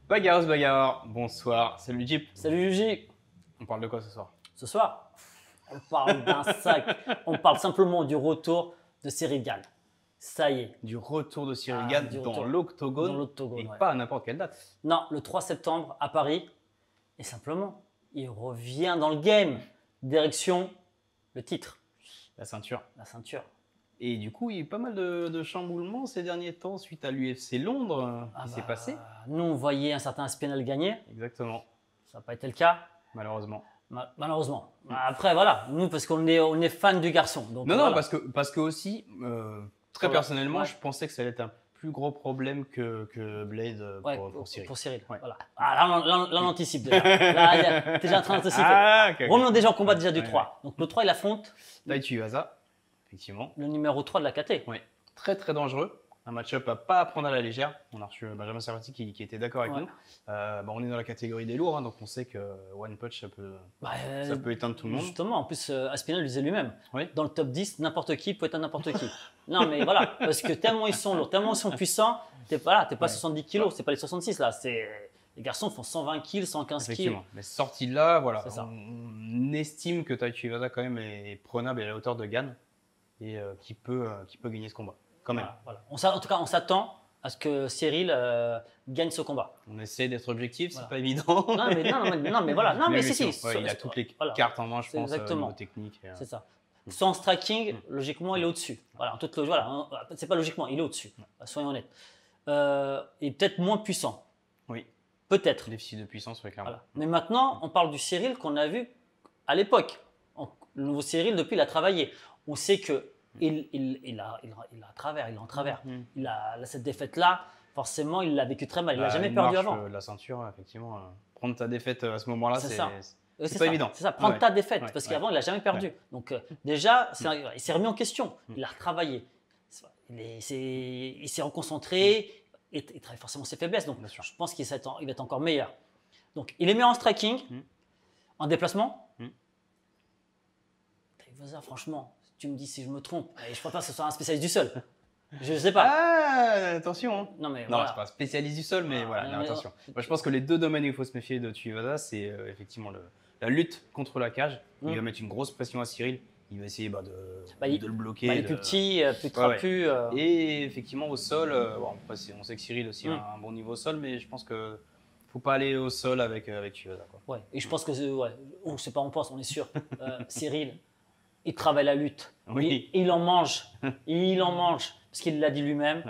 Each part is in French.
Bagarros Bagarre, bonsoir, salut Jeep. Salut Luigi. On parle de quoi ce soir? Ce soir, on parle d'un sac. On parle simplement du retour de Cyril Gane. Ça y est. Du retour de Cyril Gane dans l'octogone et ouais. pas à n'importe quelle date. Non, le 3 septembre à Paris. Et simplement, il revient dans le game. Direction le titre. La ceinture. La ceinture. Et du coup, il y a eu pas mal de chamboulements ces derniers temps suite à l'UFC Londres qui s'est passé. Nous, on voyait un certain Aspinall gagner. Exactement. Ça n'a pas été le cas. Malheureusement. Malheureusement. Après, voilà. Nous, parce qu'on est fan du garçon. Donc, non, voilà. non, parce que aussi, très personnellement, je pensais que ça allait être un plus gros problème que Blade pour Cyril. Pour Cyril, ouais. Voilà. Ah, là, on anticipe déjà. Là, il est déjà en train d'anticiper. Revenons déjà en combat déjà du 3. Donc le 3, il affronte Tai Tuivasa, effectivement. Le numéro 3 de la KT. Oui. Très très dangereux. Un match-up à pas prendre à la légère. On a reçu Benjamin Servati qui était d'accord avec nous. On est dans la catégorie des lourds, donc on sait que One Punch, ça peut éteindre tout le monde. Justement, en plus, Aspinall le disait lui-même. Oui. Dans le top 10, n'importe qui peut éteindre n'importe qui. Non, mais voilà, parce que tellement ils sont lourds, tellement ils sont puissants, t'es pas 70 kilos, c'est pas les 66 là. Les garçons font 120 kg, 115 kg. Effectivement. Mais sorti de là, voilà, C'est ça. on estime que Tai Tuivasa quand même est prenable et à la hauteur de Gane et qui peut gagner ce combat. Quand même. Voilà. En tout cas, on s'attend à ce que Cyril gagne ce combat. On essaie d'être objectif, c'est pas évident. Non, mais voilà. Non, mais si. Il a toutes les cartes en main, je pense, au niveau technique. C'est ça. Son striking, logiquement, il est au-dessus. Voilà, c'est pas logiquement, il est au-dessus. Soyons honnêtes. Et peut-être moins puissant. Oui. Peut-être. Déficit de puissance, oui, clairement. Voilà. Mais maintenant, on parle du Cyril qu'on a vu à l'époque. Le nouveau Cyril, depuis, il a travaillé. On sait que il est en travers. Il a cette défaite-là, forcément, il l'a vécu très mal. Il n'a jamais perdu avant. La ceinture, effectivement, prendre ta défaite à ce moment-là, c'est pas pas évident. C'est ça, prendre ta défaite, parce qu'avant, il n'a jamais perdu. Donc déjà, il s'est remis en question, il a retravaillé. Il s'est reconcentré, et il travaille forcément ses faiblesses. Donc je pense qu'il va être encore meilleur. Donc il est meilleur en striking, en déplacement. Franchement, tu me dis si je me trompe, et je ne crois pas que ce soit un spécialiste du sol. Je ne sais pas. Ah, attention. Non, mais c'est pas un spécialiste du sol, mais attention. Moi, je pense que les deux domaines où il faut se méfier de Tuivasa, c'est effectivement la lutte contre la cage. Il va mettre une grosse pression à Cyril. Il va essayer de le bloquer. Il est plus petit, plus trapu. Et effectivement, au sol, on sait que Cyril aussi a un bon niveau au sol, mais je pense que faut pas aller au sol avec Tuivasa. Ouais. Et je pense que c'est pas on pense, on est sûr. Cyril, il travaille la lutte. Oui. Il en mange. Il en mange. Parce qu'il l'a dit lui-même.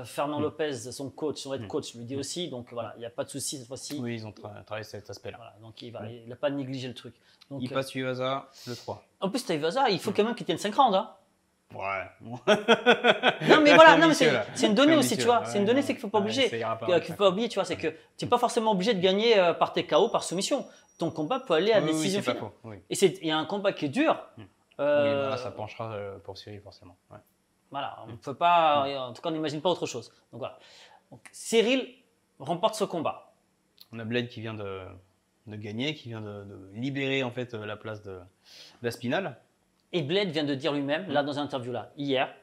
Fernand Lopez, son coach, son head coach, lui dit aussi. Donc voilà, il n'y a pas de souci cette fois-ci. Oui, ils ont travaillé cet aspect-là. Voilà, donc il n'a pas négligé le truc. Donc, il passe Tuivasa le 3. En plus, Tuivasa, il faut quand même qu'il tienne 5 rounds. Hein. Ouais. Non, mais voilà, c'est une donnée aussi, tu vois. C'est une donnée, c'est qu'il ne faut pas obliger. Tu vois, c'est que tu n'es pas forcément obligé de gagner par TKO, par soumission. Ton combat peut aller à décision finale. Et il y a un combat qui est dur. Ça penchera pour Cyril, forcément. Ouais. Voilà, on ne peut pas, en tout cas, on n'imagine pas autre chose. Donc voilà. Donc, Cyril remporte ce combat. On a Blade qui vient de gagner, qui vient de libérer en fait la place d'Aspinall. Et Blade vient de dire lui-même, là dans une interview là, hier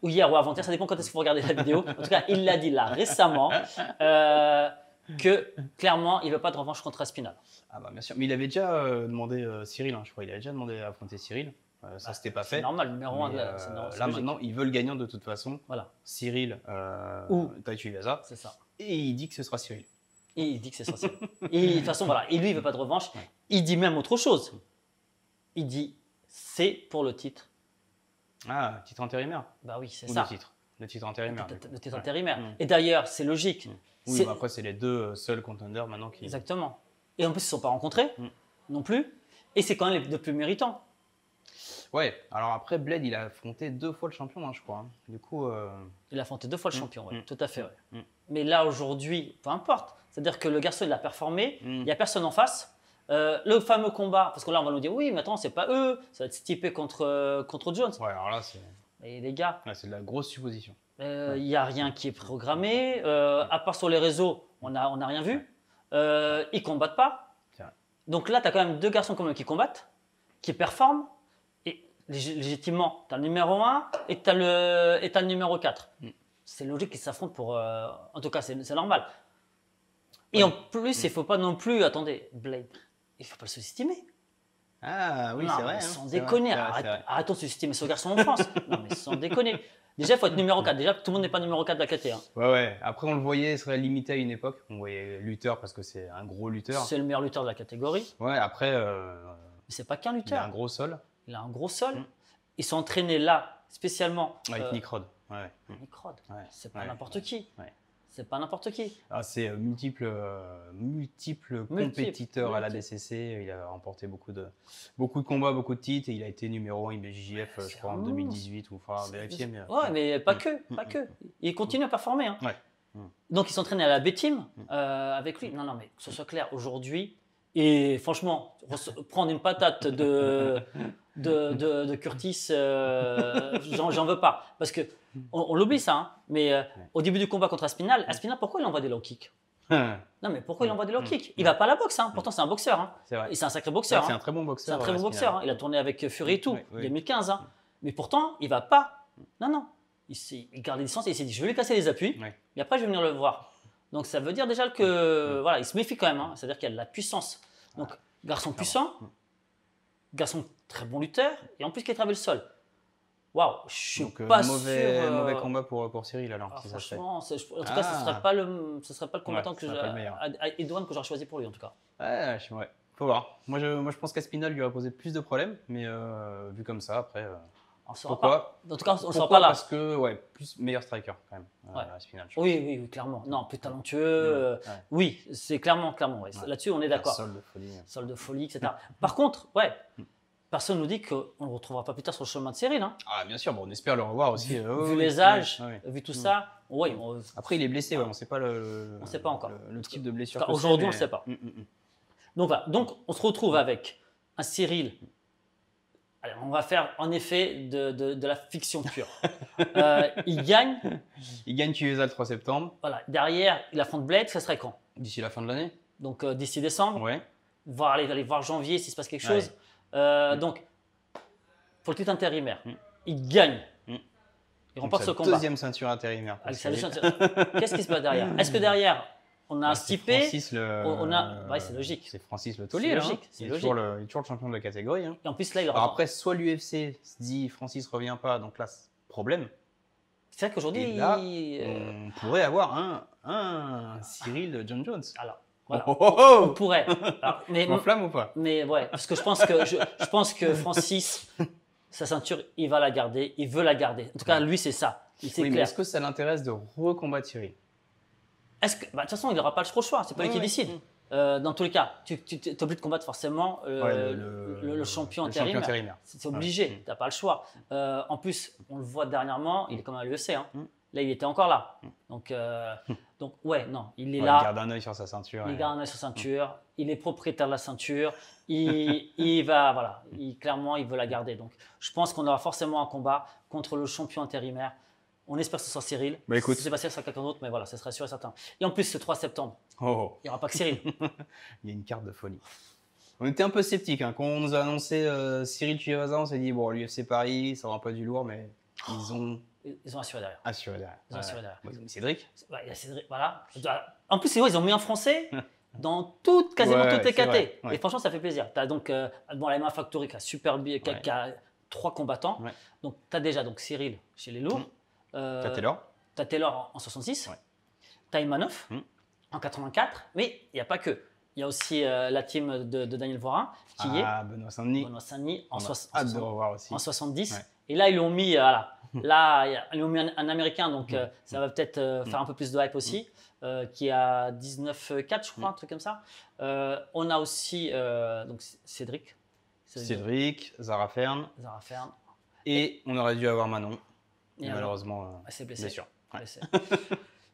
ou avant-hier, ça dépend quand est-ce qu'il faut regarder la vidéo. En tout cas, il l'a dit là récemment que clairement, il ne veut pas de revanche contre Aspinall. Ah bah bien sûr, mais il avait déjà demandé Cyril, je crois, il avait déjà demandé à affronter Cyril. Ça, c'était pas fait. C'est normal, numéro 1. Là, maintenant, ils veulent gagnant de toute façon. Voilà. Cyril ou Tai Tuivasa. C'est ça. Et il dit que ce sera Cyril. Et il dit que c'est Cyril. Et de toute façon, voilà. Et lui, il veut pas de revanche. Ouais. Il dit même autre chose. Il dit, c'est pour le titre. Ah, titre intérimaire. Bah oui, c'est ça. Le titre intérimaire. Le titre intérimaire. Et d'ailleurs, c'est logique. Oui, mais après, c'est les deux seuls contenders maintenant qui. Exactement. Et en plus, ils ne sont pas rencontrés non plus. Et c'est quand même les deux plus méritants. Ouais, alors après, Blade, il a affronté 2 fois le champion, je crois. Du coup. Il a affronté 2 fois le champion, oui, tout à fait. Ouais. Mais là, aujourd'hui, peu importe. C'est-à-dire que le garçon, il a performé, il n'y a personne en face. Le fameux combat, parce que là, on va nous dire, oui, mais attends, c'est pas eux, ça va être Stipe contre Jones. Ouais, alors là, c'est. Et les gars. Là, c'est de la grosse supposition. Il n'y a rien qui est programmé. À part sur les réseaux, on n'a rien vu. Ils ne combattent pas. Donc là, tu as quand même 2 garçons comme eux qui combattent, qui performent. Légitimement, tu as le numéro 1 et tu as le numéro 4. C'est logique qu'ils s'affrontent pour… en tout cas, c'est normal. Et en plus, il ne faut pas non plus, attendez, Blade, il ne faut pas le sous-estimer. Ah oui, c'est vrai. Sans déconner, arrêtons de sous-estimer ce garçon en France. Non, mais sans déconner. Déjà, il faut être numéro 4. Déjà, tout le monde n'est pas numéro 4 de la KT. Hein. Ouais. Après, on le voyait, il serait limité à une époque. On voyait lutteur parce que c'est un gros lutteur. C'est le meilleur lutteur de la catégorie. Ouais, après. Mais c'est pas qu'un lutteur. Il a un gros sol. Il a un gros sol. Ils sont entraînés là, spécialement. Avec Nick Rod. Nick Rod. C'est pas n'importe qui. Ouais. C'est pas n'importe qui. Ah, c'est multiples compétiteurs à la DCC. Il a remporté beaucoup de combats, beaucoup de titres. Et il a été numéro 1 IBJJF, je crois, en 2018. Il faudra vérifier. Mais... Ouais, mais pas que. Il continue à performer. Hein. Donc, ils s'entraînent à la B-Team avec lui. Non, mais que ce soit clair, aujourd'hui, et franchement, prendre une patate de Curtis, j'en veux pas. Parce que on l'oublie ça, hein, mais au début du combat contre Aspinall, pourquoi il envoie des low kicks? Non, mais pourquoi il envoie des low kicks? Il va pas à la boxe, hein. Pourtant c'est un boxeur. Hein. C'est vrai. Et c'est un sacré boxeur. C'est un très bon boxeur. C'est un très bon boxeur. Hein. Il a tourné avec Fury et tout, en 2015. Hein. Mais pourtant, il va pas. Non. Il garde les distances et il s'est dit je vais lui casser les appuis, et après je vais venir le voir. Donc ça veut dire déjà que voilà, il se méfie quand même. Hein. C'est-à-dire qu'il y a de la puissance. Donc garçon puissant, garçon très bon lutteur, et en plus qui travaille le sol. Waouh, je suis pas mauvais combat pour Cyril alors. Franchement, en tout cas, ce serait pas le combattant que Edouane que j'aurais choisi pour lui en tout cas. Ouais, faut voir. Moi je pense qu'Aspinall lui aurait posé plus de problèmes, mais vu comme ça après. On saura pas. En tout cas, on ne sera pas là. Parce que plus meilleur striker quand même. Aspinall. Oui, clairement. Non, plus talentueux. Oui, c'est clairement. Ouais. Là-dessus, on est d'accord. Sol de folie, etc. Par contre, personne nous dit qu'on ne le retrouvera pas plus tard sur le chemin de Cyril. Hein. Ah, bien sûr, on espère le revoir aussi. Vu les âges, vu tout ça. Après, il est blessé, on ne sait pas on sait pas encore. Le type de blessure. Aujourd'hui, on ne sait pas. Donc, voilà. Donc, on se retrouve avec un Cyril. Allez, on va faire en effet de la fiction pure. Il gagne. Il gagne Chiesa le 3 septembre. Voilà. Derrière, il affronte Blade, ça serait quand? D'ici la fin de l'année. Donc, d'ici décembre. Ouais. Aller voir janvier s'il se passe quelque chose. Donc, pour le titre intérimaire, il gagne. Il remporte ce combat. Deuxième ceinture intérimaire. Qu'est-ce qui se passe derrière? Est-ce que derrière, on a un stipé? C'est logique. C'est Francis le taulier. Il est toujours le champion de la catégorie. Hein. Et en plus, là, il après, soit l'UFC se dit Francis revient pas, donc là, problème. C'est vrai qu'aujourd'hui, on pourrait avoir un Cyril John Jones. Alors. Voilà. On pourrait. M'enflamme ou pas? Mais ouais, parce que je pense que Francis, sa ceinture, il va la garder, il veut la garder. En tout cas, lui, c'est ça. Mais est-ce que ça l'intéresse de recombattre Cyril? De toute façon, il n'aura pas le choix. C'est pas lui qui décide. Dans tous les cas, tu es obligé de combattre forcément le champion intérimaire. C'est obligé. Tu n'as pas le choix. En plus, on le voit dernièrement, il est comme à l'UFC. Hein. Là, il était encore là. Donc il est là. Il garde un œil sur sa ceinture. Il garde un œil sur sa ceinture. Il est propriétaire de la ceinture. Il va, clairement, il veut la garder. Donc, je pense qu'on aura forcément un combat contre le champion intérimaire. On espère que ce soit Cyril. Écoute. Si c'est pas Cyril, ce sera quelqu'un d'autre, mais voilà, ce serait sûr et certain. Et en plus, ce 3 septembre, il n'y aura pas que Cyril. Il y a une carte de folie. On était un peu sceptiques. Hein. Quand on nous a annoncé Cyril Chiesa, on s'est dit, l'UFC Paris, ça aura pas du lourd, mais ils ont assuré derrière. Ils ont mis Cédric. Il y a Cédric, voilà. En plus, ils ont mis un Français dans quasiment toutes les KT. Et franchement, ça fait plaisir. Tu as donc la MMA Factory qui a 3 combattants. Donc, tu as déjà Cyril chez les lourds. T'as Taylor en 66. T'as Imanov en 84. Mais il n'y a pas que. Il y a aussi la team de Daniel Vorin qui est Benoît Saint-Denis en 70. Et là, ils l'ont mis, ils ont mis un Américain, donc ça va peut-être faire un peu plus de hype aussi, qui a 19-4, je crois, un truc comme ça. On a aussi donc Cédric, Zara Fern. Et on aurait dû avoir Manon. Et malheureusement, c'est blessé. Bien sûr.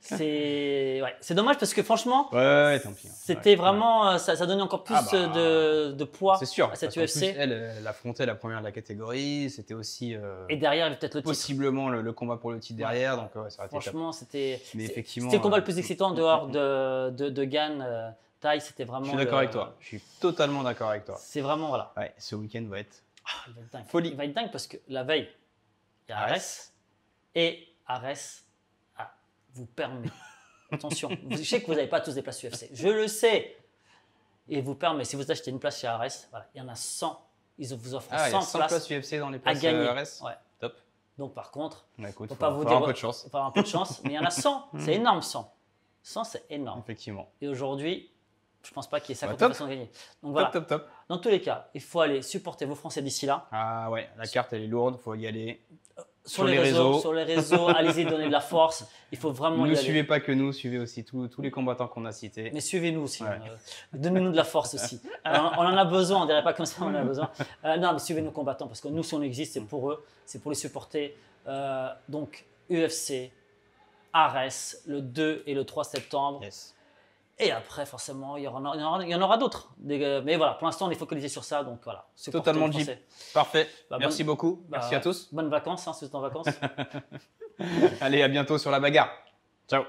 C'est dommage parce que franchement, tant pis. C'était vraiment, ça donnait encore plus de poids à cette UFC. Elle affrontait la première de la catégorie, c'était aussi et derrière, il y avait peut-être le titre. Possiblement le combat pour le titre derrière. Donc, ça franchement, c'était effectivement, le combat le plus excitant en dehors de Gann, Taille, c'était vraiment. Je suis d'accord avec toi. Je suis totalement d'accord avec toi. C'est vraiment, voilà. Ouais, ce week-end va être dingue. Folie. Il va être dingue parce que la veille, il y a Arès. Et Arès vous permet Attention, je sais que vous n'avez pas tous des places UFC. Je le sais. Et vous permet, si vous achetez une place chez Ares, voilà, il y en a 100. Ils vous offrent 100 places UFC dans les places à gagner. Ares. Ouais. Top. Donc par contre, écoute, faut faut pas vous avoir dire, un peu de chance. faut avoir un peu de chance, mais il y en a 100. C'est énorme 100. 100, c'est énorme. Effectivement. Et aujourd'hui, je ne pense pas qu'il y ait 50 façons de gagner. Donc voilà. Top. Dans tous les cas, il faut aller supporter vos Français d'ici là. Ah ouais, la carte elle est lourde, il faut y aller. Sur les réseaux, allez-y donner de la force. Il faut vraiment y aller. Ne suivez pas que nous, suivez aussi tous les combattants qu'on a cités. Mais suivez-nous aussi. Ouais. Donnez-nous de la force aussi. On en a besoin, on ne dirait pas comme ça, on en a besoin. Non, mais suivez nos combattants parce que nous, si on existe, c'est pour eux, c'est pour les supporter. Donc, UFC, Ares, le 2 et le 3 septembre. Yes. Et après, forcément, il y en aura d'autres. Mais voilà, pour l'instant, on est focalisé sur ça. Donc voilà. Totalement Jeep. Parfait. Merci beaucoup. Merci à tous. Bonnes vacances, si vous êtes en vacances. Allez, à bientôt sur la bagarre. Ciao.